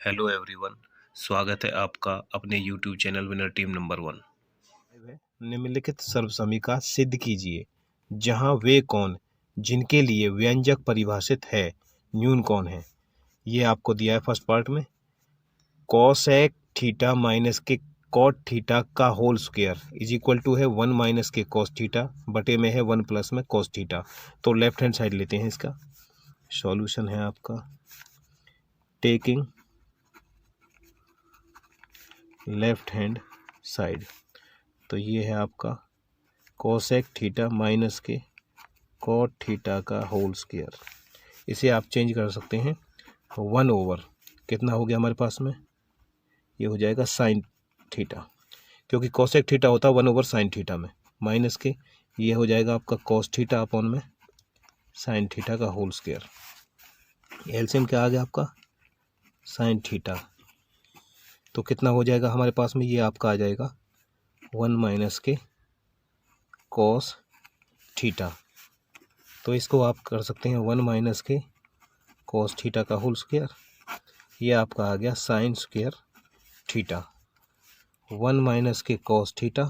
Hello everyone. स्वागत है आपका अपने YouTube channel winner team number 1। निम्नलिखित सर्वसमीका सिद्ध कीजिए जहां वे कौन जिनके लिए व्यंजक परिभाषित है न्यून कौन है। ये आपको दिया है फर्स्ट पार्ट में। कॉसेक थीटा माइनस के कॉट थीटा का whole square is equal to है 1 माइनस के कॉस थीटा बटे में है 1 प्लस में कॉस थीटा। तो लेफ्ट हैंड साइड लेते हैं। इसका सॉल्यूशन है आपका टेकिंग लेफ्ट हैंड साइड। तो ये है आपका कोसेक थीटा माइनस के कॉट थीटा का होल स्क्वायर। इसे आप चेंज कर सकते हैं 1 ओवर कितना हो गया हमारे पास में, ये हो जाएगा साइन थीटा, क्योंकि कोसेक थीटा होता है 1 ओवर साइन थीटा में, माइनस के ये हो जाएगा आपका कॉस थीटा अपॉन में साइन थीटा का होल स्क्वायर। एलसीएम क्या आ गया आपका साइन थीटा। तो कितना हो जाएगा हमारे पास में, ये आपका आ जाएगा 1 माइनस के कॉस थीटा। तो इसको आप कर सकते हैं 1 माइनस के कॉस थीटा का होल स्क्वायर। ये आपका आ गया साइन स्क्वायर थीटा 1 माइनस के कॉस थीटा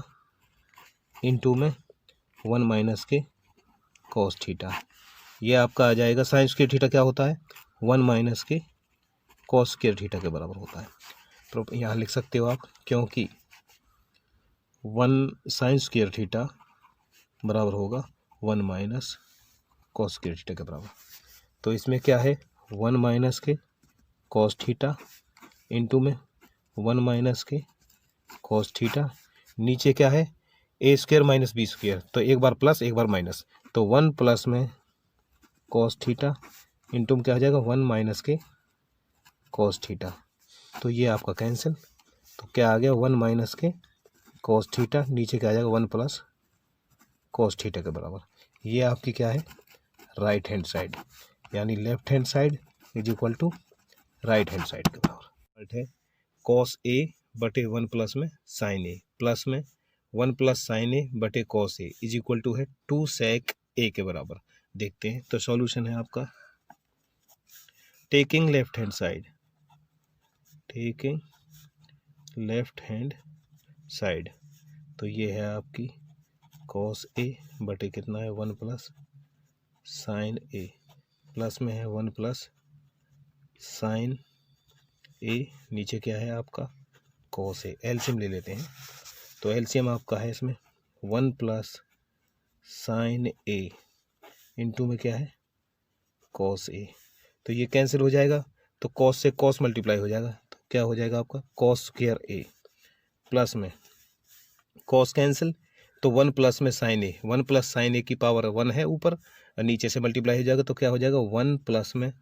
इंटू में 1 माइनस के कॉस थीटा। ये आपका आ जाएगा साइन स्क्वायर थीटा क्या होता है 1 माइनस के कॉस स्क्वायर थीटा के बराबर होता है। तो यहाँ लिख सकते हो आप, क्योंकि 1 साइन स्क्वायर थीटा बराबर होगा 1 माइनस कॉस स्क्वायर थीटा के बराबर। तो इसमें क्या है 1 माइनस के कॉस थीटा इंटू में 1 माइनस के कॉस थीटा, नीचे क्या है A square minus B square, तो एक बार प्लस एक बार माइनस, तो 1 प्लस में कॉस थीटा इंटू में क्या हो जाएगा 1 माइनस के कॉस थीटा। तो ये आपका कैंसिल। तो क्या आ गया 1 माइनस के कॉस थीटा, नीचे क्या आ जाएगा 1 प्लस कॉस थीटा के बराबर। ये आपकी क्या है राइट हैंड साइड, यानी left hand side is equal to right hand side के बराबर है। कॉस ए बटे 1 प्लस में साइन ए प्लस में 1 प्लस साइन ए बटे cos A is equal to है 2 सेक ए के बराबर। देखते हैं तो सॉल्यूशन है आपका taking left hand side, taking left hand side. तो ये है आपकी कॉस ए बटे कितना है 1 प्लस साइन ए प्लस में है 1 प्लस साइन ए, नीचे क्या है आपका कॉस ए। एलसीएम ले लेते हैं। तो एलसीएम आपका है इसमें 1 प्लस साइन ए इंटू में क्या है कॉस ए। तो ये कैंसिल हो जाएगा, तो कॉस से कॉस मल्टीप्लाई हो जाएगा, तो क्या हो जाएगा आपका कॉस स्क्वायर ए प्लस में कॉस कैंसिल, तो 1 प्लस में साइन ए, 1 प्लस साइन ए की पावर 1 है ऊपर और नीचे से मल्टीप्लाई हो जाएगा, तो क्या हो जाएगा 1 प्लस में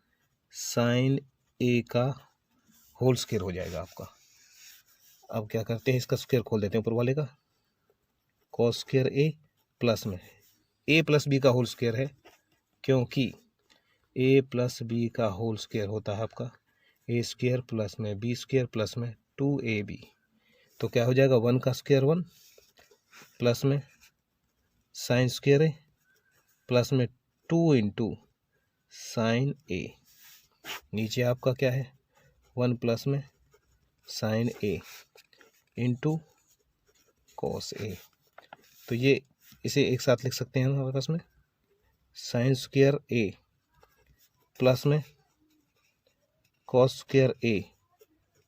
साइन ए का होल स्क्वायर हो जाएगा आपका। अब क्या करते हैं इसका स्क्वायर खोल देते हैं ऊपर वाले का, कॉस स्क्वायर ए प्लस में ए प्लस बी का होल स्क्वायर है, क्योंकि ए प्लस बी का होल स्क्वायर होता है आपका ए स्क्वायर प्लस में बी स्क्वायर प्लस में 2ab। तो क्या हो जाएगा 1 का स्क्वायर 1 प्लस में साइन स्क्वायर ए प्लस में 2 इंटू साइन ए, नीचे आपका क्या है 1 प्लस में sign A into cos A. तो ये इसे एक साथ लिख सकते हैं हम हमारे पास में साइन स्क्वायर ए प्लस में cos square A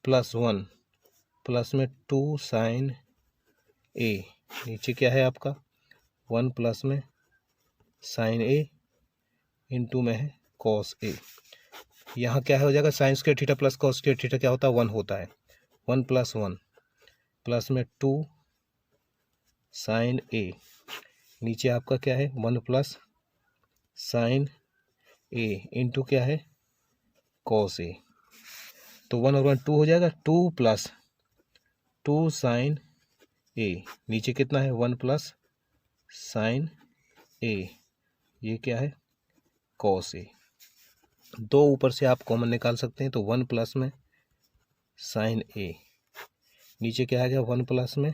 plus 1 plus में 2 साइन ए, नीचे क्या है आपका 1 प्लस में साइन ए इंटू में है कॉस ए। यहाँ क्या हो जाएगा sign square theta plus cos square theta क्या होता है 1 होता है, 1 प्लस 1 प्लस में 2 साइन ए, नीचे आपका क्या है 1 प्लस साइन ए इंटू क्या है कॉस ए। तो 1 और 1 2 हो जाएगा, 2 प्लस 2 साइन ए, नीचे कितना है 1 प्लस साइन ए, ये क्या है कॉस ए। दो ऊपर से आप कॉमन निकाल सकते हैं, तो 1 प्लस में साइन ए, नीचे क्या आ गया 1 प्लस में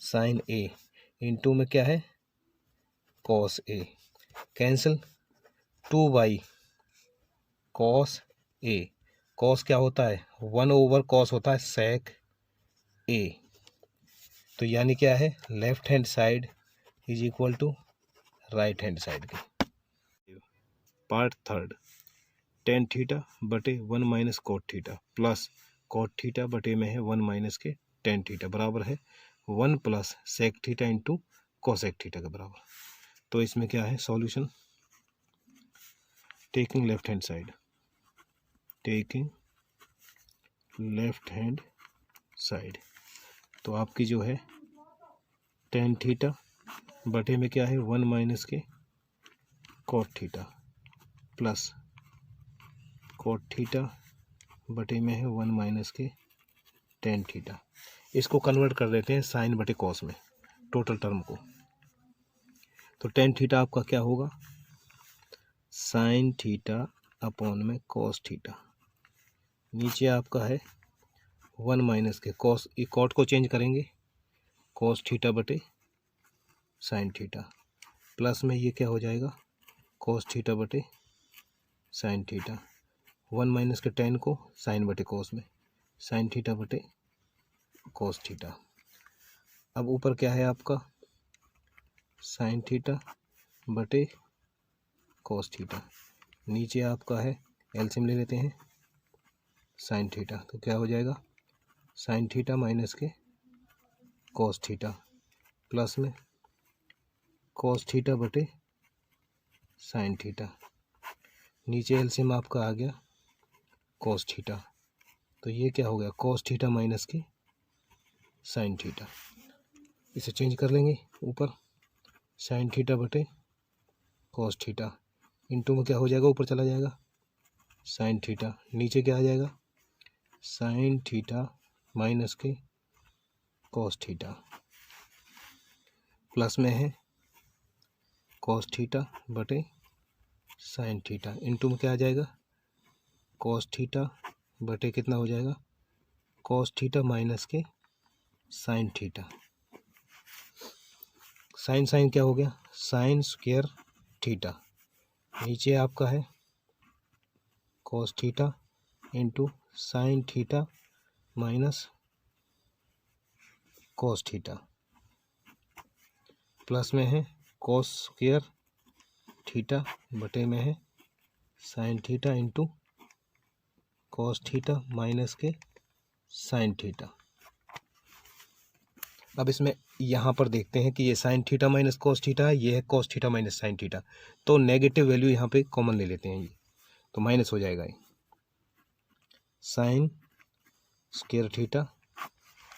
साइन ए इंटू में क्या है cos A, cancel 2 by cos A, cos क्या होता है, 1/cos होता है सेक ए। तो यानी क्या है, left hand side is equal to right hand side के। पार्ट थर्ड, टेन थीटा बटे 1 minus cot theta plus cot theta बटे में है 1 माइनस के टेन थीटा बराबर है 1 plus sec theta into cosec theta के बराबर। तो इसमें क्या है solution, taking left hand side, taking left hand side, तो आपकी जो है टेन थीटा बटे में क्या है 1 माइनस के coat theta plus cot theta बटे में है 1 माइनस के टेन थीटा। इसको कन्वर्ट कर देते हैं साइन बटे कॉस में, टोटल टर्म को। तो टेन थीटा आपका क्या होगा, साइन थीटा अपॉन में कॉस थीटा, नीचे आपका है 1 माइनस के कॉस, ये कॉट को चेंज करेंगे कॉस थीटा बटे साइन थीटा, प्लस में ये क्या हो जाएगा कॉस थीटा बटे साइन थीटा, 1 माइनस के टेन को साइन बटे कॉस में, साइन थीटा बटे कॉस थीटा। अब ऊपर क्या है आपका साइन थीटा बटे कॉस थीटा, नीचे आपका है एलसीएम ले लेते हैं साइन थीटा, तो क्या हो जाएगा साइन थीटा माइनस के कॉस थीटा प्लस में कॉस थीटा बटे साइन थीटा, नीचे एलसीएम आपका आ गया कॉस थीटा, तो ये क्या हो गया कॉस थीटा माइनस के साइन थीटा। इसे चेंज कर लेंगे, ऊपर साइन थीटा बटे कॉस थीटा इंटू में क्या हो जाएगा ऊपर चला जाएगा साइन थीटा, नीचे क्या आ जाएगा साइन थीटा माइनस के कॉस थीटा, प्लस में है कॉस थीटा बटे साइन थीटा इंटू में क्या आ जाएगा कॉस थीटा बटे कितना हो जाएगा कॉस थीटा माइनस के साइन थीटा, साइन साइन क्या हो गया साइन स्क्वायर थीटा, नीचे आपका है cos theta into sign theta minus cos theta, plus में है कॉस स्क्वायर थीटा बटे में है sine theta into cos theta minus के साइन थीटा। अब इसमें यहाँ पर देखते हैं कि ये sign theta minus cos theta है, ये है cos theta minus sine theta, तो नेगेटिव वैल्यू यहाँ पे कॉमन ले लेते हैं, ये तो माइनस हो जाएगा ये साइन स्क्वायर थीटा,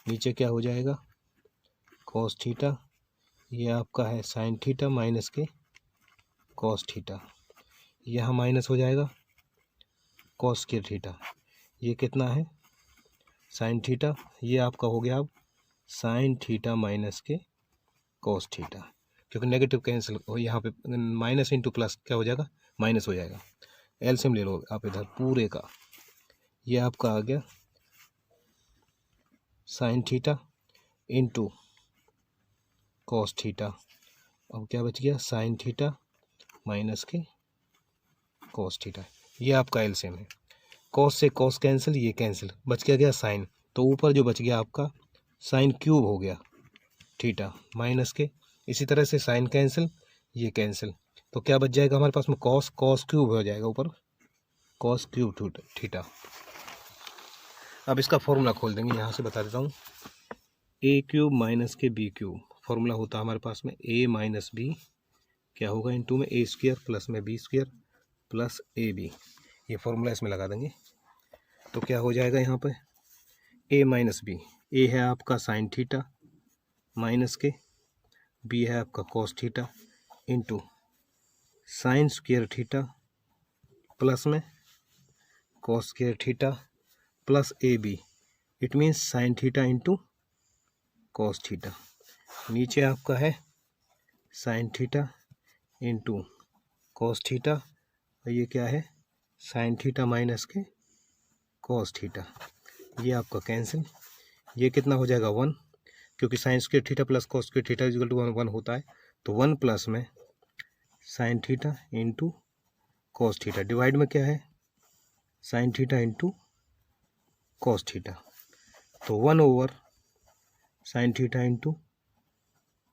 नीचे क्या हो जाएगा कॉस थीटा, ये आपका है साइन थीटा माइनस के कॉस थीटा, यहाँ माइनस हो जाएगा कॉस स्क्वायर थीटा, ये कितना है साइन थीटा, ये आपका हो गया अब साइन थीटा माइनस के कॉस थीटा, क्योंकि नेगेटिव कैंसिल हो यहाँ पे माइनस इंटू प्लस क्या हो जाएगा माइनस हो जाएगा, एलसीएम ले लो आप इधर पूरे का, ये आपका आ गया sign theta into cos theta, अब क्या बच गया साइन थीटा माइनस के कॉस थीटा, ये आपका एलसीएम है। कॉस से कॉस कैंसिल, ये कैंसिल, बच गया साइन, तो ऊपर जो बच गया आपका साइन क्यूब हो गया थीटा माइनस के, इसी तरह से साइन कैंसिल, ये कैंसिल, तो क्या बच जाएगा हमारे पास में कॉस, कॉस क्यूब हो जाएगा ऊपर कॉस क्यूब थीटा। अब इसका फॉर्मूला खोल देंगे, यहाँ से बता देता हूँ, ए क्यूब माइनस के बी क्यूब, फॉर्मूला होता है हमारे पास में ए माइनस बी क्या होगा इंटू में ए स्क्वायर प्लस में B square plus A B, ये फॉर्मूला इसमें लगा देंगे, तो क्या हो जाएगा यहाँ पे ए माइनस बी, ए है आपका साइन थीटा माइनस के, बी है आपका cos theta into sine square theta plus में cos square theta plus A B, it means sine theta into cos theta, नीचे आपका है sine theta into cos theta, और ये क्या है साइन थीटा माइनस के कॉस थीटा, ये आपका कैंसिल, ये कितना हो जाएगा 1, क्योंकि sine square theta plus cos square theta equal to 1 होता है, तो 1 प्लस में sign theta into cos theta, divide में क्या है sine theta into cos theta, तो 1/sin theta into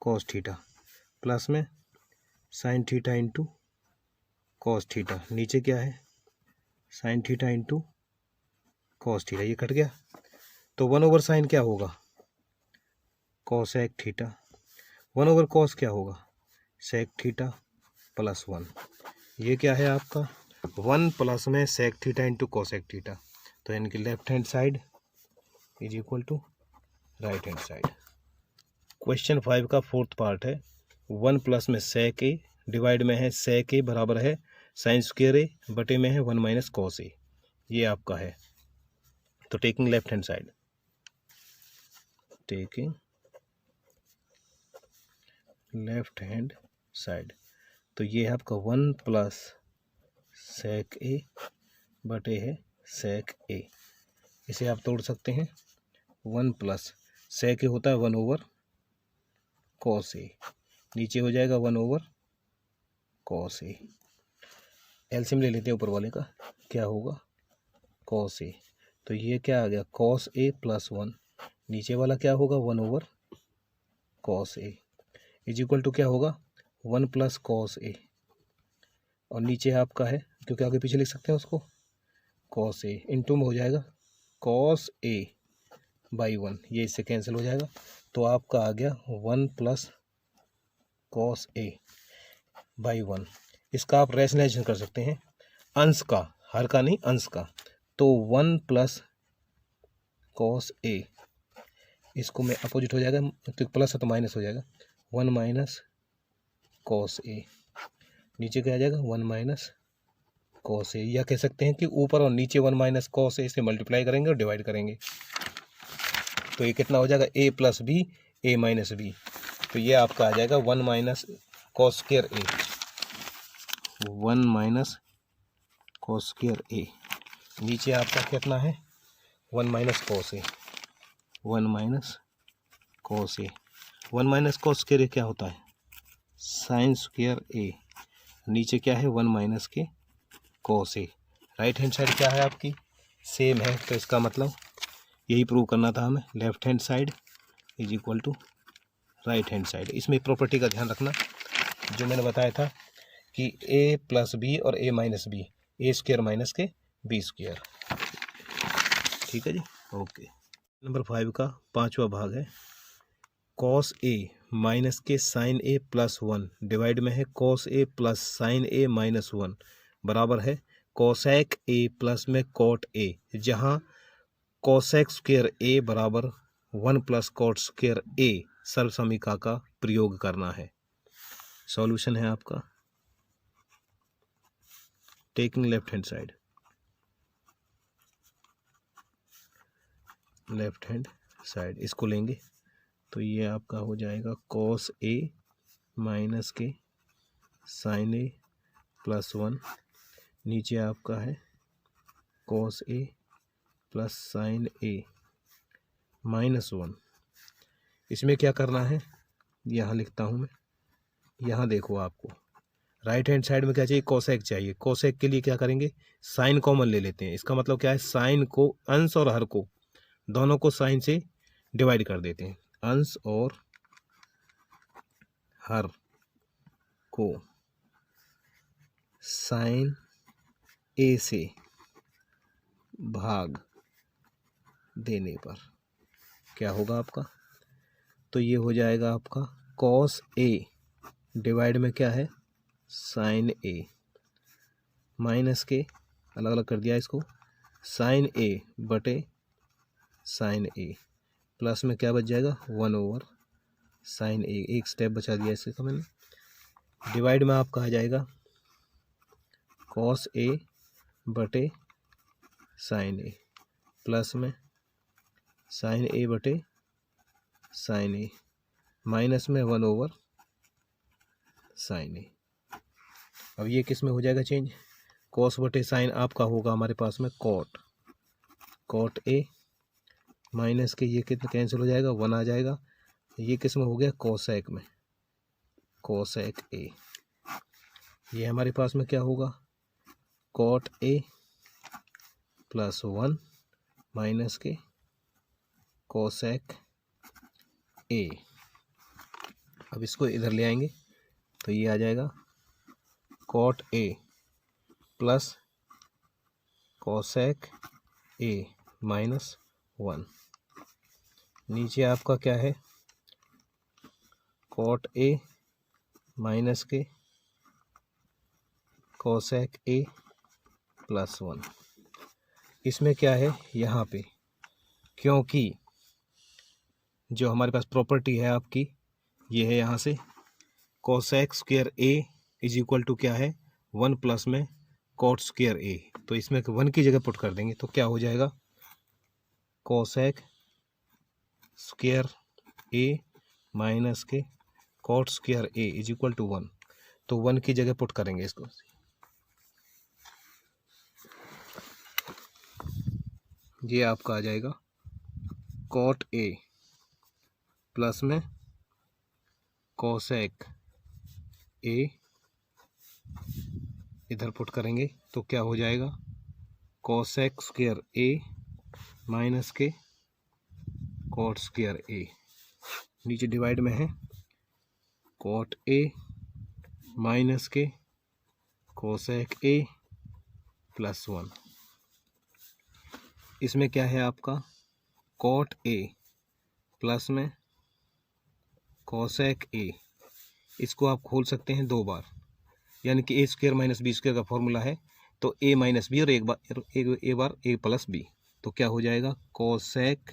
cos theta plus में sin theta into cos theta, नीचे क्या है sin theta into cos theta, ये कट गया। तो 1/sin क्या होगा cosec थीटा, 1/cos क्या होगा sec थीटा प्लस 1। ये क्या है आपका 1 प्लस में sec theta into cosec theta, तो यानी कि left hand side is equal to right hand side. Question 5 का फोर्थ पार्ट है। 1 प्लस में sec a डिवाइड में है sec a बराबर है साइन स्क्वेयर ए बटे में है 1 माइनस कॉस ए, ये आपका है। तो taking left hand side, taking left hand side, तो ये है आपका 1 प्लस sec a बटे है sec a, इसे आप तोड़ सकते हैं। 1 प्लस sec a होता है 1/cos a, नीचे हो जाएगा 1/cos a। एलसीएम ले लेते हैं ऊपर वाले का, क्या होगा cos a, तो ये क्या आ गया cos a प्लस 1, नीचे वाला क्या होगा 1/cos a is equal to क्या होगा 1 प्लस cos a, और नीचे आपका है क्योंकि आगे पीछे लिख सकते हैं उसको cos a इंटू में हो जाएगा cos a बाई 1, ये इससे कैंसिल हो जाएगा। तो आपका आ गया 1 प्लस cos a बाई 1। इसका आप रैशनलाइजेशन कर सकते हैं अंश का, हर का नहीं अंश का, तो 1 प्लस cos a, इसको में अपोजिट हो जाएगा तो प्लस है तो माइनस हो जाएगा 1 माइनस cos a, नीचे क्या आ जाएगा 1 माइनस cos a, या कह सकते हैं कि ऊपर और नीचे 1 माइनस cos a से मल्टीप्लाई करेंगे और डिवाइड करेंगे, तो ये कितना हो जाएगा a plus B a minus B, तो ये आपका आ जाएगा 1 minus cos square a, 1 minus cos square a, नीचे आपका कितना है 1 minus cos a, 1 minus cos a, 1 minus cos square a क्या होता है साइन स्क्वायर a, नीचे क्या है 1 माइनस के cos a। Right hand side क्या है आपकी सेम है, तो इसका मतलब यही प्रूव करना था हमें, left hand side is equal to right hand side. इसमें प्रॉपर्टी का ध्यान रखना जो मैंने बताया था कि a प्लस बी और a minus B, A square minus के बी स्क्वायर, ठीक है जी, ओके। नंबर 5 का 5वां भाग है cos a माइनस के साइन a प्लस 1 डिवाइड में है cos a plus sign a minus 1 बराबर है cosec a प्लस में cot a, जहाँ cosec स्क्वायर a बराबर 1 प्लस cot स्क्वायर a सर्व समीकरण का प्रयोग करना है। सॉल्यूशन है आपका taking left hand side, left hand side इसको लेंगे तो ये आपका हो जाएगा cos a माइनस के साइन a प्लस 1, नीचे आपका है cos a plus sign a minus 1। इसमें क्या करना है यहाँ लिखता हूँ मैं, यहाँ देखो आपको राइट हैंड साइड में क्या चाहिए कोसेक चाहिए, कोसेक के लिए क्या करेंगे साइन कॉमन ले लेते हैं, इसका मतलब क्या है साइन को अंश और हर को दोनों को साइन से डिवाइड कर देते हैं, अंश और हर को साइन ए से भाग देने पर क्या होगा आपका, तो ये हो जाएगा आपका cos a डिवाइड में क्या है साइन a माइनस के अलग अलग कर दिया इसको साइन a बटे साइन a प्लस में क्या बच जाएगा 1/साइन a, एक स्टेप बचा दिया इससे का मैंने, डिवाइड में आपका आ जाएगा cos a बटे साइन a प्लस में साइन a बटे साइन a माइनस में 1/साइन a। अब ये किस में हो जाएगा चेंज, cos बटे साइन आपका होगा हमारे पास में cot a माइनस के ये कितना कैंसिल हो जाएगा 1 आ जाएगा, ये किस में हो गया cosec में, cosec a, ये हमारे पास में क्या होगा cot a प्लस 1 माइनस के कोसेक ए। अब इसको इधर ले आएंगे तो ये आ जाएगा cot A plus cosec A minus 1। नीचे आपका क्या है, कॉट ए माइनस के कोसेक ए प्लस 1। इसमें क्या है यहाँ पे, क्योंकि जो हमारे पास प्रॉपर्टी है आपकी ये है यहाँ से cosec square A is equal to क्या है 1 प्लस में कॉट स्क्वायर ए। तो इसमें 1 की जगह पुट कर देंगे तो क्या हो जाएगा, कोसेक स्क्वायर ए माइनस के cot square A is equal to 1। तो 1 की जगह पुट करेंगे इसको, ये आपका आ जाएगा कॉट ए प्लस में कोसेक ए, इधर पुट करेंगे तो क्या हो जाएगा, कोसेक स्क्वायर ए माइनस के कॉट स्क्वायर ए। नीचे डिवाइड में है कॉट ए माइनस के कोसेक ए प्लस 1। इसमें क्या है आपका कॉट ए प्लस में कोसेक ए। इसको आप खोल सकते हैं 2 बार, यानी कि ए स्क्वायर माइनस बी स्क्वायर का फॉर्मूला है तो ए माइनस बी और एक बार ए प्लस बी। तो क्या हो जाएगा कोसेक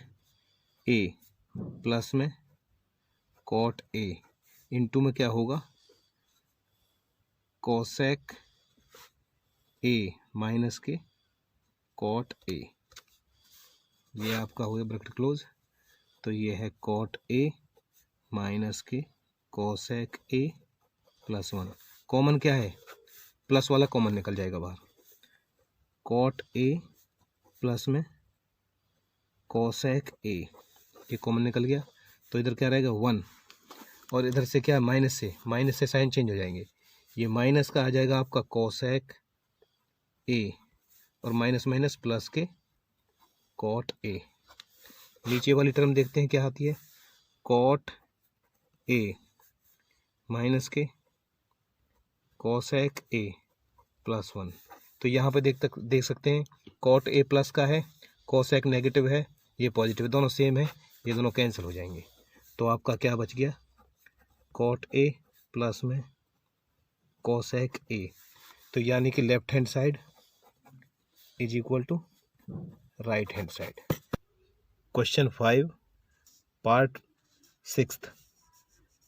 ए प्लस में कॉट ए इंटू में क्या होगा कोसेक ए माइनस के कॉट ए। ये आपका हो गया ब्रैकेट क्लोज। तो ये है कॉट ए माइनस के कोसेक ए प्लस 1। कॉमन क्या है, प्लस वाला कॉमन निकल जाएगा बाहर, कॉट ए प्लस में कोसेक ए, ये कॉमन निकल गया। तो इधर क्या रहेगा 1 और इधर से क्या माइनस से साइन चेंज हो जाएंगे। ये माइनस का आ जाएगा आपका कोसेक ए और माइनस माइनस प्लस के कॉट ए। नीचे वाली टर्म देखते हैं क्या आती है, कॉट ए माइनस के कोसेक ए प्लस 1। तो यहाँ पे देख सकते हैं कॉट ए प्लस का है, कोसेक नेगेटिव है, ये पॉजिटिव, दोनों सेम है, ये दोनों कैंसिल हो जाएंगे। तो आपका क्या बच गया, कॉट ए प्लस में कोसेक ए। तो यानी कि left hand side is equal to right hand side. Question 5 part 6।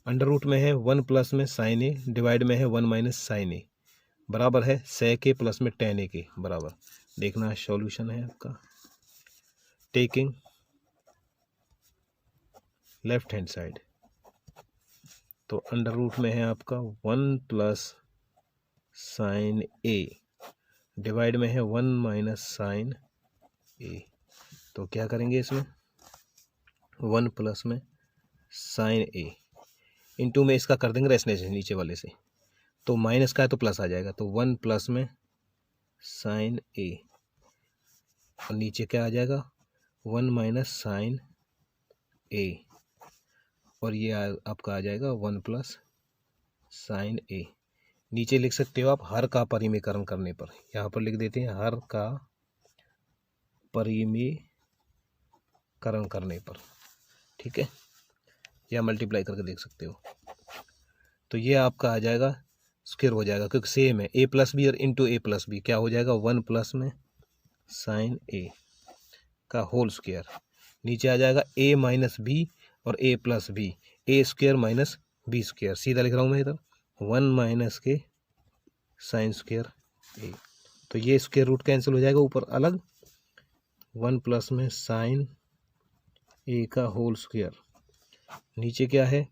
Under root में है 1 प्लस में साइन ए, डिवाइड में है 1 माइनस साइन ए, बराबर है सेक ए प्लस में टेन ए के बराबर। देखना सॉल्यूशन है आपका, टेकिंग लेफ्ट हैंड साइड। तो अंडर रूट में है आपका 1 प्लस साइन ए, डिवाइड में है 1 माइनस साइन ए। तो क्या करेंगे इसमें 1 प्लस में साइन ए इंटू में इसका कर देंगे रेसनेस नीचे वाले से, तो माइनस का है तो प्लस आ जाएगा। तो 1 प्लस में साइन ए और नीचे क्या आ जाएगा 1 माइनस साइन ए और ये आपका आ जाएगा 1 प्लस साइन ए। नीचे लिख सकते हो आप हर का परिमेयकरण करने पर, यहाँ पर लिख देते हैं हर का परिमेयकरण करने पर, ठीक है, या मल्टीप्लाई करके देख सकते हो। तो ये आपका आ जाएगा स्क्वायर हो जाएगा क्योंकि सेम है, ए प्लस बी और इंटू ए प्लस बी क्या हो जाएगा 1 प्लस में साइन ए का होल स्क्वायर। नीचे आ जाएगा ए माइनस बी और ए plus B, A square minus B square, सीधा लिख रहा हूँ मैं इधर 1 माइनस के साइन स्क्वायर ए। तो ये स्क्वायर रूट कैंसिल हो जाएगा ऊपर अलग, 1 प्लस में साइन ए का होल स्क्वायर। नीचे क्या है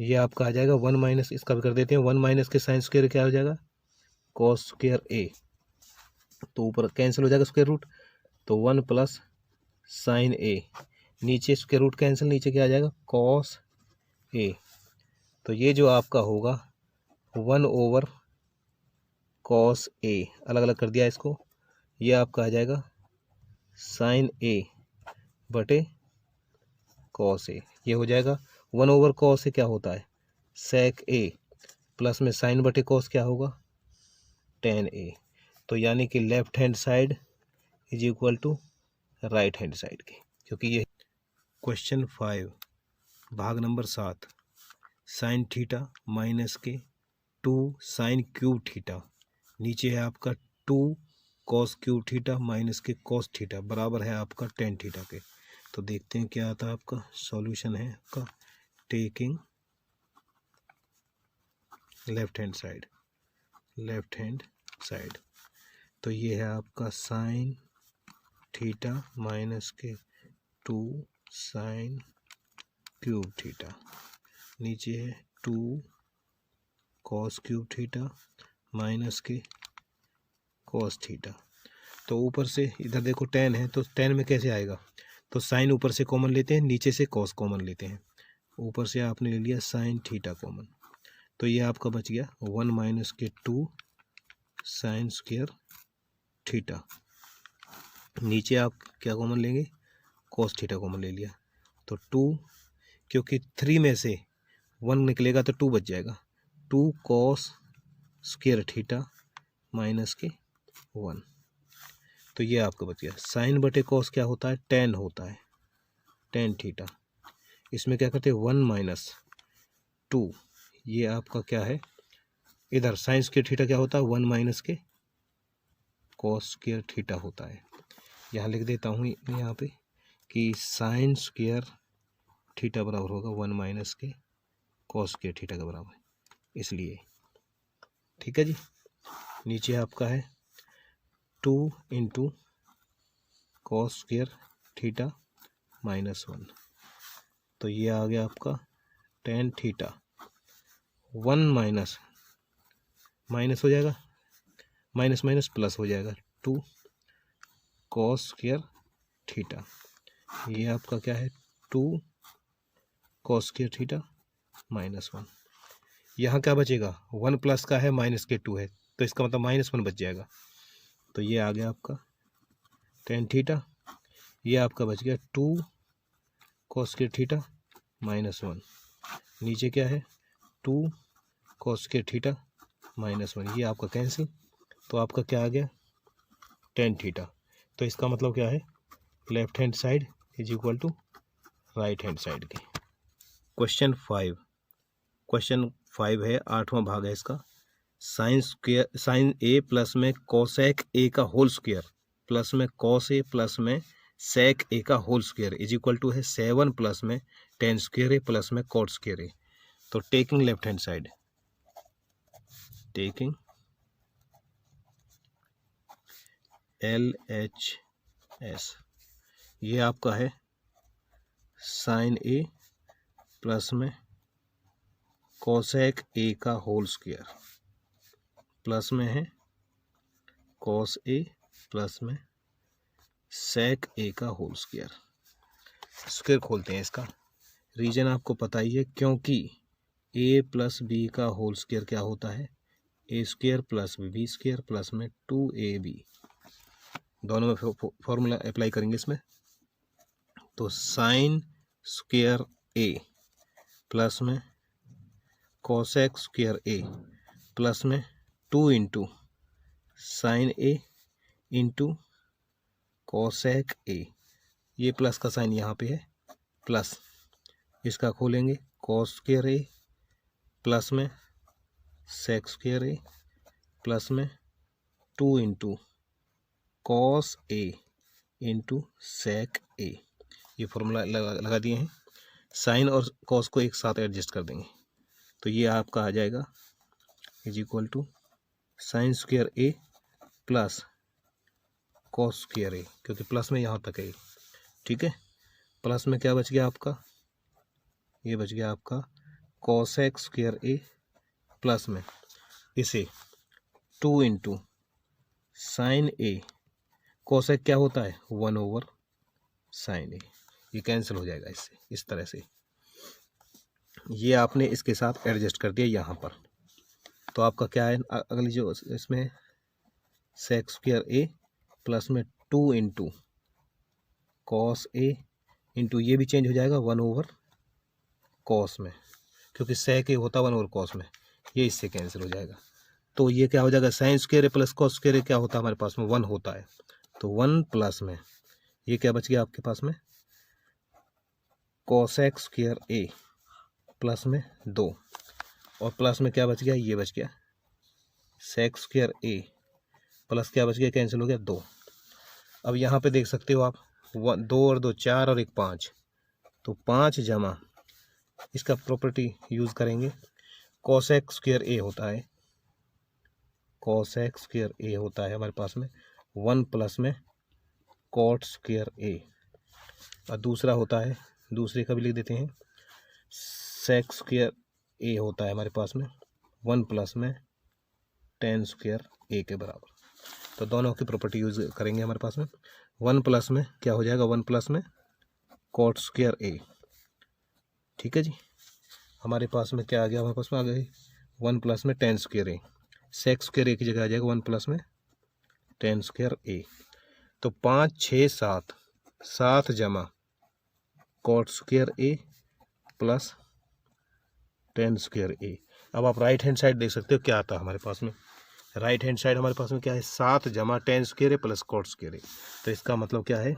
ये आपका आ जाएगा 1 माइनस, इसका भी कर देते हैं 1 माइनस के साइन स्क्वायर क्या हो जाएगा कॉस स्क्वायर ए। तो ऊपर कैंसिल हो जाएगा स्क्वायर रूट, तो 1 प्लस साइन ए, नीचे स्क्वायर रूट कैंसिल, नीचे क्या आ जाएगा कॉस ए। तो ये जो आपका होगा 1 ओवर कॉस ए, अलग अलग कर दिया इसको, ये आपका आ जाएगा साइन ए बटे कॉस ए, ये हो जाएगा 1/cos ए क्या होता है सेक ए, प्लस में साइन बटे कॉस क्या होगा टेन ए। तो यानी कि left hand side is equal to right hand side के, क्योंकि ये क्वेश्चन 5 भाग नंबर 7 साइन थीटा माइनस के 2 साइन क्यूब थीटा, नीचे है आपका 2 कॉस क्यूब थीटा माइनस के कॉस थीटा बराबर है आपका टेन थीटा के। तो देखते हैं क्या आता है आपका सॉल्यूशन है आपका टेकिंग लेफ्ट हैंड साइड। तो ये है आपका साइन थीटा माइनस के 2 साइन क्यूब थीटा, नीचे है 2 कॉस क्यूब थीटा माइनस के कॉस थीटा। तो ऊपर से इधर देखो टेन है, तो टेन में कैसे आएगा, तो साइन ऊपर से कॉमन लेते हैं, नीचे से कॉस कॉमन लेते हैं। ऊपर से आपने ले लिया साइन थीटा कॉमन, तो ये आपका बच गया 1 माइनस के 2 साइन स्क्वायर थीटा। नीचे आप क्या कॉमन लेंगे कॉस थीटा कॉमन ले लिया, तो 2 क्योंकि 3 में से 1 निकलेगा तो 2 बच जाएगा, 2 कॉस स्क्वायर थीटा माइनस के 1। तो ये आपका बच गया। साइन बटे कॉस क्या होता है टेन होता है, टेन थीटा। इसमें क्या करते हैं 1 माइनस 2, ये आपका क्या है इधर साइन स्क्वायर थीटा क्या होता है 1 माइनस के कॉस स्क्वायर थीटा होता है। यहाँ लिख देता हूँ यहाँ पे कि साइन स्क्वायर थीटा बराबर होगा 1 माइनस के कॉस स्क्वायर थीटा के बराबर, इसलिए ठीक है जी। नीचे आपका है 2 into cos square theta minus 1, तो ये आ गया आपका टेन थीटा। 1 माइनस माइनस हो जाएगा, माइनस माइनस प्लस हो जाएगा 2 कॉस स्क्वायर थीटा, ये आपका क्या है 2 कॉस स्क्वायर थीटा माइनस 1। यहाँ क्या बचेगा 1 प्लस का है माइनस के 2 है, तो इसका मतलब -1 बच जाएगा। तो ये आ गया आपका टेन थीटा, ये आपका बच गया 2 कॉस स्क्वायर थीटा माइनस 1। नीचे क्या है 2 कॉस स्क्वायर थीटा माइनस 1, ये आपका कैंसिल, तो आपका क्या आ गया टेन थीटा। तो इसका मतलब क्या है left hand side is equal to right hand side के। क्वेश्चन 5 है, 8वां भाग है इसका। साइन ए प्लस में कोसेक ए का होल स्क्वायर प्लस में कॉस ए प्लस में सेक ए का whole square is equal to है 7 प्लस में टेन स्क्वायर ए प्लस में कॉट स्क्वायर ए। तो taking left hand side, taking LHS, ये आपका है साइन ए प्लस में कोसेक ए का होल स्क्वायर प्लस में है कॉस ए प्लस में सेक ए का होल स्क्वायर। स्क्वायर खोलते हैं इसका, रीजन आपको पता ही है, क्योंकि a प्लस बी का होल स्क्वायर क्या होता है A square plus B square plus में 2ab, दोनों में फॉर्मूला अप्लाई करेंगे इसमें। तो साइन स्क्वायर ए प्लस में कोसेक स्क्वायर ए प्लस में 2 into sign A into cosec A, ये प्लस का साइन यहाँ पे है प्लस, इसका खोलेंगे कॉस स्क्वायर ए प्लस में सेक स्क्वायर ए प्लस में 2 into cos A into sec ए, ये फॉर्मूला लगा दिए हैं। साइन और कॉस को एक साथ एडजस्ट कर देंगे, तो ये आपका आ जाएगा is equal to sine square A plus cos square A, क्योंकि प्लस में यहाँ तक है, ठीक है। प्लस में क्या बच गया आपका, ये बच गया आपका कोसेक स्क्वायर ए प्लस में इसे 2 इंटू साइन ए, कोसेक क्या होता है 1/साइन ए, ये कैंसिल हो जाएगा इससे, इस तरह से ये आपने इसके साथ एडजस्ट कर दिया यहाँ पर। तो आपका क्या है अगली जो इसमें सेक स्क्वायर ए प्लस में 2 इंटू कॉस ए इंटू ये भी चेंज हो जाएगा 1 ओवर कॉस में, क्योंकि सेक ए होता 1 ओवर कॉस में, ये इससे कैंसिल हो जाएगा। तो ये क्या हो जाएगा, sign square A plus cos square ए क्या होता है हमारे पास में 1 होता है, तो 1 प्लस में ये क्या बच गया आपके पास में कॉसेक स्क्वायर ए प्लस में 2 और प्लस में क्या बच गया, ये बच गया सेक स्क्वायर ए प्लस क्या बच गया, कैंसिल हो गया 2। अब यहाँ पे देख सकते हो आप 2 और 2 4 और 1 5, तो 5 जमा इसका प्रॉपर्टी यूज़ करेंगे, कॉसेक स्क्वायर ए होता है, कॉसेक स्क्वायर ए होता है हमारे पास में 1 प्लस में कॉट स्क्वायर ए, और दूसरा होता है, दूसरे का भी लिख देते हैं, सेक स्क्वायर ए होता है हमारे पास में 1 प्लस में टेन स्क्वायर ए के बराबर। तो दोनों की प्रॉपर्टी यूज़ करेंगे हमारे पास में, 1 प्लस में क्या हो जाएगा, 1 प्लस में कॉट स्क्वायर ए, ठीक है जी। हमारे पास में क्या आ गया, हमारे पास में आ गई 1 प्लस में टेन स्क्वायर ए, सेक स्क्वायर ए की जगह आ जाएगा 1 प्लस में टेन स्क्वायर ए। तो 5 6 7 7 जमा cot square A plus ten square ए। अब आप राइट हैंड साइड देख सकते हो क्या आता है हमारे पास में, राइट हैंड साइड हमारे पास में क्या है 7 जमा tan square A plus cot square A, तो इसका मतलब क्या है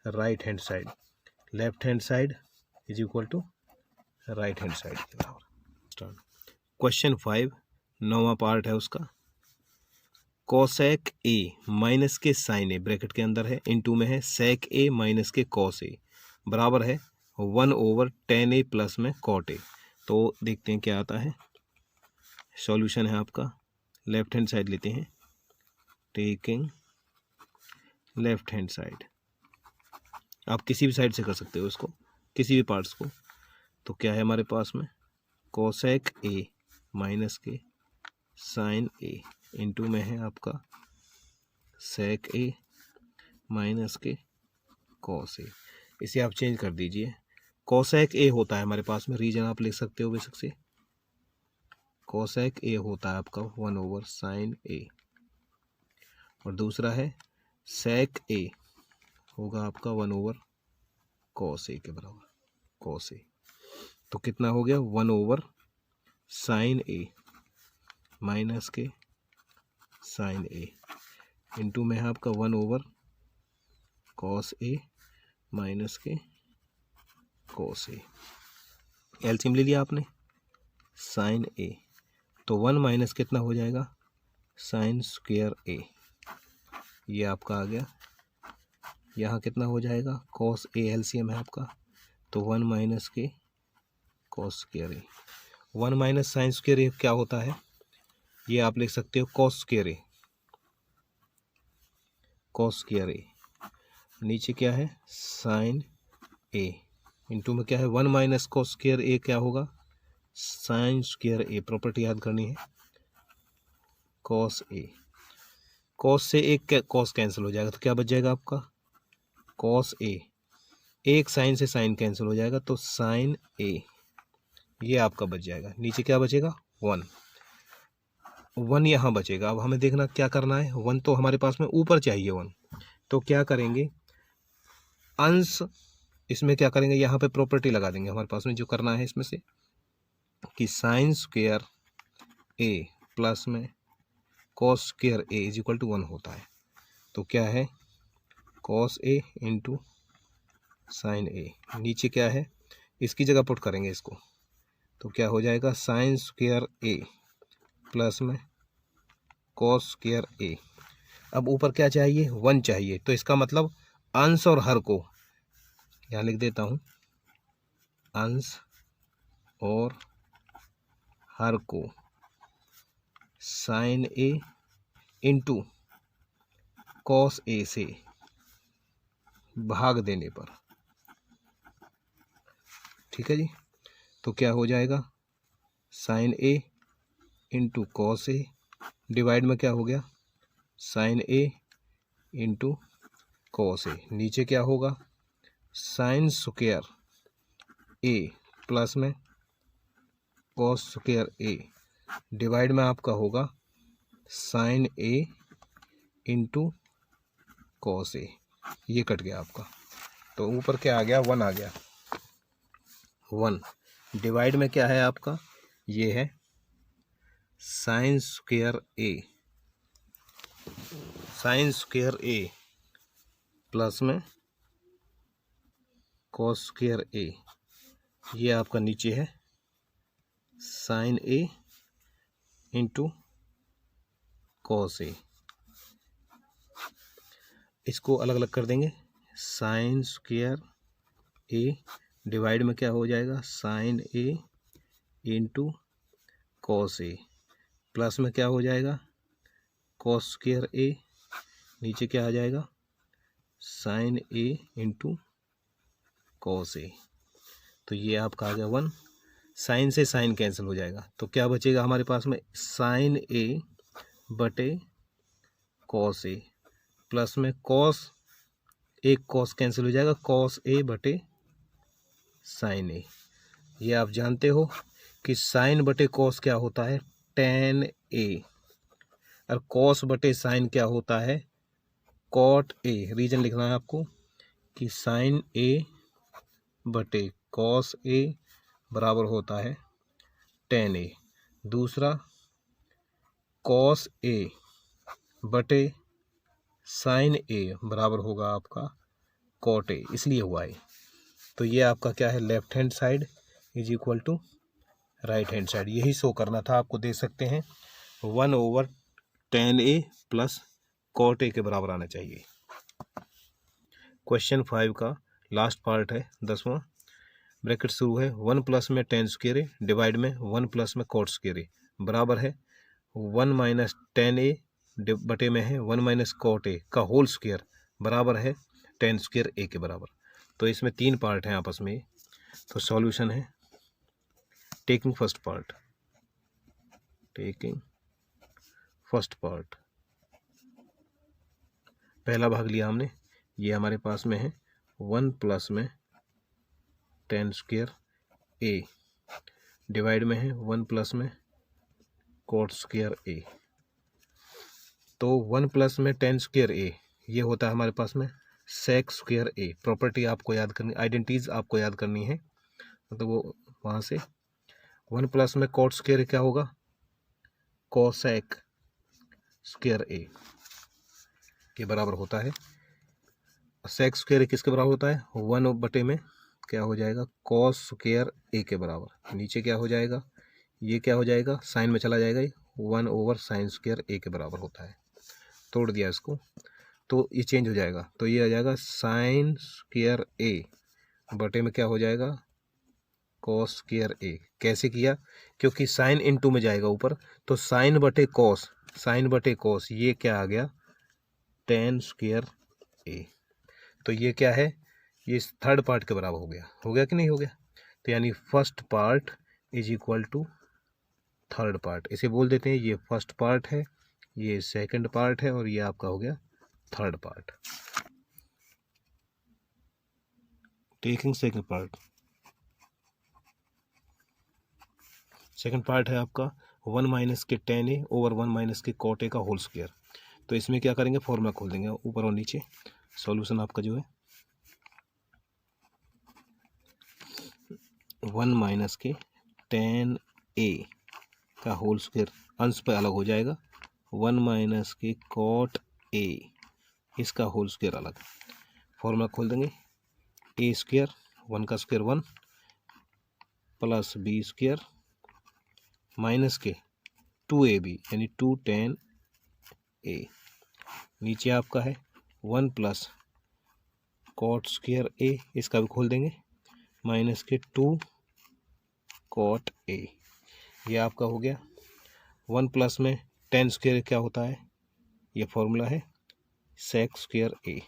right hand side, left hand side is equal to right hand side के बराबर। क्वेश्चन 5 9वां पार्ट है उसका, कोसेक ए माइनस के साइन ए ब्रैकेट के अंदर है, इनटू में है सेक ए माइनस के कॉस ए बराबर है 1 ओवर टेन ए प्लस में कॉट ए। तो देखते हैं क्या आता है, सॉल्यूशन है आपका, लेफ्ट हैंड साइड लेते हैं, टेकिंग लेफ्ट हैंड साइड, आप किसी भी साइड से कर सकते हो इसको, किसी भी पार्ट्स को। तो क्या है हमारे पास में कोसेक ए माइनस के साइन ए इंटू में है आपका सेक ए माइनस के कॉस ए, इसे आप चेंज कर दीजिए, कोसेक ए होता है हमारे पास में, रीजन आप लिख सकते हो बेसिक से, कोसेक ए होता है आपका 1 ओवर साइन ए, और दूसरा है सेक ए होगा आपका 1 ओवर कॉस ए के बराबर, कॉस ए। तो कितना हो गया 1 ओवर साइन ए माइनस के साइन ए इंटू में है आपका 1 ओवर कॉस ए माइनस के कॉस ए, एलसीएम ले लिया आपने साइन ए, तो 1 माइनस कितना हो जाएगा साइन स्क्वायर ए, ये आपका आ गया, यहाँ कितना हो जाएगा कॉस ए एलसीएम है आपका, तो 1 माइनस के कॉस स्क्वायर ए, 1 माइनस साइन स्क्वायर ए क्या होता है, ये आप लिख सकते हो कॉस स्क्वायर ए, कॉस स्क्वायर ए, नीचे क्या है साइन ए, इंटू में क्या है 1 माइनस कॉस स्क्वायर ए क्या होगा साइन स्क्वायर ए, प्रॉपर्टी याद करनी है, कॉस ए, कॉस से एक कॉस कैंसिल हो जाएगा, तो क्या बच जाएगा आपका कॉस ए, एक साइन से साइन कैंसिल हो जाएगा, तो साइन ए ये आपका बच जाएगा, नीचे क्या बचेगा 1 यहाँ बचेगा। अब हमें देखना क्या करना है, 1 तो हमारे पास में ऊपर चाहिए 1, तो क्या करेंगे अंश, इसमें क्या करेंगे यहाँ पे प्रॉपर्टी लगा देंगे हमारे पास में, जो करना है इसमें से कि साइन स्क्वायर ए प्लस में cos square A is equal to 1 होता है, तो क्या है cos A into sign A, नीचे क्या है इसकी जगह पुट करेंगे इसको, तो क्या हो जाएगा साइन स्क्वायर ए प्लस में कॉस स्क्वायर ए। अब ऊपर क्या चाहिए 1 चाहिए, तो इसका मतलब अंश और हर को यहाँ लिख देता हूँ, अंश और हर को sign A into cos A से भाग देने पर, ठीक है जी। तो क्या हो जाएगा sign A into cos A, divide में क्या हो गया sign A into cos A, नीचे क्या होगा साइन स्क्वायर ए प्लस में कॉस स्क्वायर ए, डिवाइड में आपका होगा sign A into cos A, ये कट गया आपका। तो ऊपर क्या आ गया, 1 आ गया, 1। डिवाइड में क्या है आपका, ये है sign square A, sign square A plus में कॉस स्क्वायर ए, ये आपका नीचे है sin A into cos A. इसको अलग अलग कर देंगे, साइन स्क्वायर ए डिवाइड में क्या हो जाएगा, sign A into cos A, plus में क्या हो जाएगा, कॉस स्क्वायर ए, नीचे क्या आ जाएगा, sign A into cos A. तो ये आपका आ गया 1। साइन से साइन कैंसिल हो जाएगा, तो क्या बचेगा हमारे पास में, साइन ए बटे कॉस ए, प्लस में कॉस, एक कॉस कैंसिल हो जाएगा, कॉस ए बटे साइन ए। ये आप जानते हो कि साइन बटे कॉस क्या होता है, टेन ए, और कॉस बटे साइन क्या होता है, कॉट ए। रीजन लिखना है आपको कि साइन ए बटे कॉस ए बराबर होता है टेन ए। दूसरा, कॉस ए बटे साइन ए बराबर होगा आपका कॉट ए, इसलिए हुआ है। तो ये आपका क्या है, left hand side is equal to right hand side, यही शो करना था आपको। दे सकते हैं 1/10a प्लस कॉट ए के बराबर आना चाहिए। क्वेश्चन 5 का लास्ट पार्ट है, 10वां। ब्रैकेट शुरू है, 1 प्लस में टेन स्क्वायर ए डिवाइड में 1 प्लस में कॉट स्क्वायर ए बराबर है 1 माइनस 10a बटे में है 1 माइनस कॉट ए का होल स्क्वायर बराबर है 10 स्क्वायर ए के बराबर। तो इसमें 3 पार्ट हैं आपस में। तो सॉल्यूशन है, taking first part, taking first part, पहला भाग लिया हमने, ये हमारे पास में है 1 प्लस में 10 स्क्वायर ए डिवाइड में है 1 प्लस में कॉट स्क्वायर ए। तो 1 प्लस में 10 स्क्वायर ए ये होता है हमारे पास में सेक स्क्वायर ए। प्रॉपर्टी आपको याद करनी, आइडेंटिटीज आपको याद करनी है, मतलब वो वहाँ से 1 प्लस में कॉट स्क्वायर क्या होगा, कोसेक स्क्वायर ए के बराबर होता है। सेक स्क्वायर किसके बराबर होता है, 1 बटे में क्या हो जाएगा, कॉस स्क्वायर ए के बराबर। नीचे क्या हो जाएगा, ये क्या हो जाएगा, साइन में चला जाएगा, 1/sin स्क्वायर ए के बराबर होता है। तोड़ दिया इसको तो ये चेंज हो जाएगा, तो ये आ जाएगा साइन स्क्वायर ए बटे में क्या हो जाएगा, कॉस स्क्वायर ए। कैसे किया, क्योंकि साइन इनटू में जाएगा ऊपर, तो साइन बटे कॉस, साइन बटे कॉस, ये क्या आ गया, टेन स्क्वायर ए। तो ये क्या है, ये थर्ड पार्ट के बराबर हो गया कि नहीं हो गया। तो यानी first part is equal to third part, इसे बोल देते हैं ये फर्स्ट पार्ट है, ये सेकंड पार्ट है, और ये आपका हो गया third part. Taking second part, second part है आपका 1 माइनस के 10a ओवर 1 माइनस के कॉट ए का होल स्क्वायर। तो इसमें क्या करेंगे, फॉर्मूला खोल देंगे ऊपर और नीचे। सॉल्यूशन आपका जो है 1 माइनस के 10a का होल स्क्वायर, अंश पे अलग हो जाएगा, 1 माइनस के कॉट ए इसका होल स्क्वायर अलग। फॉर्मूला खोल देंगे, ए स्क्वायर 1 का square 1 plus B square minus के 2ab यानी 210a। नीचे आपका है 1 प्लस कॉट स्क्वायर ए, इसका भी खोल देंगे, माइनस के 2 कॉट ए। ये आपका हो गया 1 प्लस में 10 स्क्वायर क्या होता है, ये फॉर्मूला है सेक स्क्वायर ए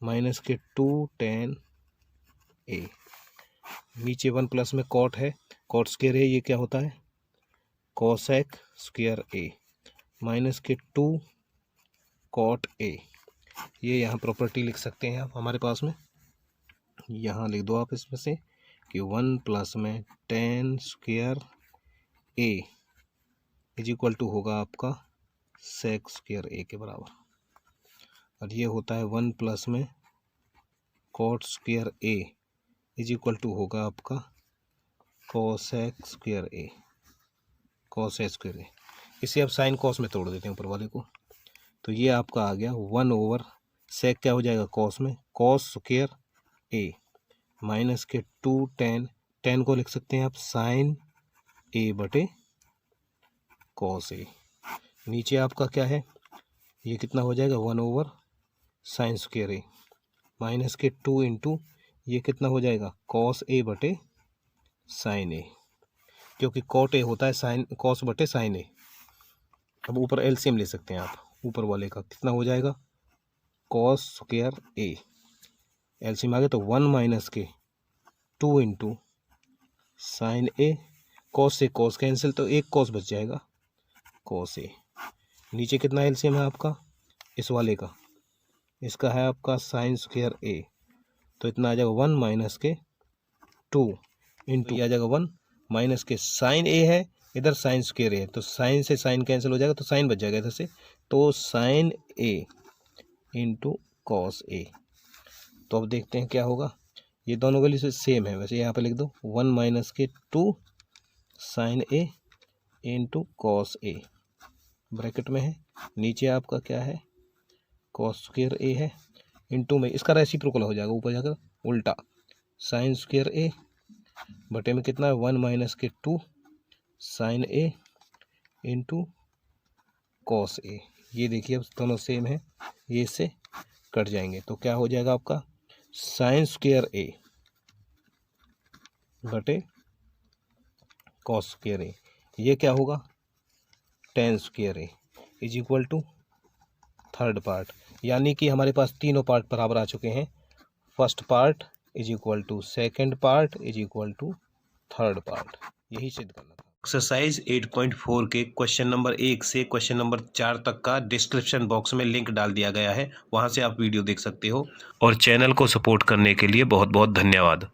माइनस के 210a। नीचे 1 प्लस में कॉट है, कॉट स्क्वायर है, ये क्या होता है, कोसेक स्क्वायर ए माइनस के 2 कॉट ए। ये यहाँ प्रॉपर्टी लिख सकते हैं आप हमारे पास में, यहाँ लिख दो आप इसमें से कि 1 प्लस में 10 square A is equal to होगा आपका सेक स्क्वायर ए के बराबर, और ये होता है 1 प्लस में cot square A is equal to होगा आपका cosec square A, cosec square A. इसे अब साइन कॉस में तोड़ देते हैं ऊपर वाले को, तो ये आपका आ गया 1 सेक क्या हो जाएगा कॉस में, कॉस स्क्वायर ए माइनस के 2 टेन को लिख सकते हैं आप साइन ए बटे कॉस ए। नीचे आपका क्या है, ये कितना हो जाएगा 1 साइन स्क्वायर ए माइनस के 2 इंटू ये कितना हो जाएगा कॉस ए बटे साइन ए, क्योंकि कॉट ए होता है साइन कॉस बटे साइन ए। अब ऊपर एलसीएम ले सकते हैं आप, ऊपर वाले का कितना हो जाएगा कॉस स्क्वायर ए, एलसीएम आ गया तो 1 माइनस के 2 इंटू साइन ए, कॉस से कॉस कैंसिल तो एक कॉस बच जाएगा कॉस ए। नीचे कितना एलसीएम है आपका इस वाले का, इसका है आपका साइन स्क्वायर ए, तो इतना आ जाएगा 1 माइनस के 2 इंटू आ जाएगा 1 माइनस के साइन ए है, इधर साइन स्क्वायर ए है, तो साइन से साइन कैंसिल हो जाएगा तो साइन बच जाएगा इधर से, तो sign A into cos A. तो अब देखते हैं क्या होगा, ये दोनों वैल्यू से सेम है, वैसे यहाँ पे लिख दो 1 माइनस के 2 sign A into cos A bracket में है, नीचे आपका क्या है कॉस स्क्वायर ए है, इंटू में इसका रेसिप्रोकल हो जाएगा ऊपर जाकर उल्टा साइन स्क्वायर ए बटे में कितना है 1 माइनस के 2 sign A into cos A. ये देखिए अब दोनों सेम है, ये इससे कट जाएंगे तो क्या हो जाएगा आपका साइन स्क्वायर ए बटे कॉस स्क्वायर ए, ये क्या होगा tan square A is equal to third part, यानी कि हमारे पास तीनों पार्ट बराबर आ चुके हैं, first part is equal to second part is equal to third part, यही सिद्ध करना था। एक्सरसाइज 8.4 के क्वेश्चन नंबर 1 से क्वेश्चन नंबर 4 तक का डिस्क्रिप्शन बॉक्स में लिंक डाल दिया गया है, वहां से आप वीडियो देख सकते हो। और चैनल को सपोर्ट करने के लिए बहुत बहुत धन्यवाद।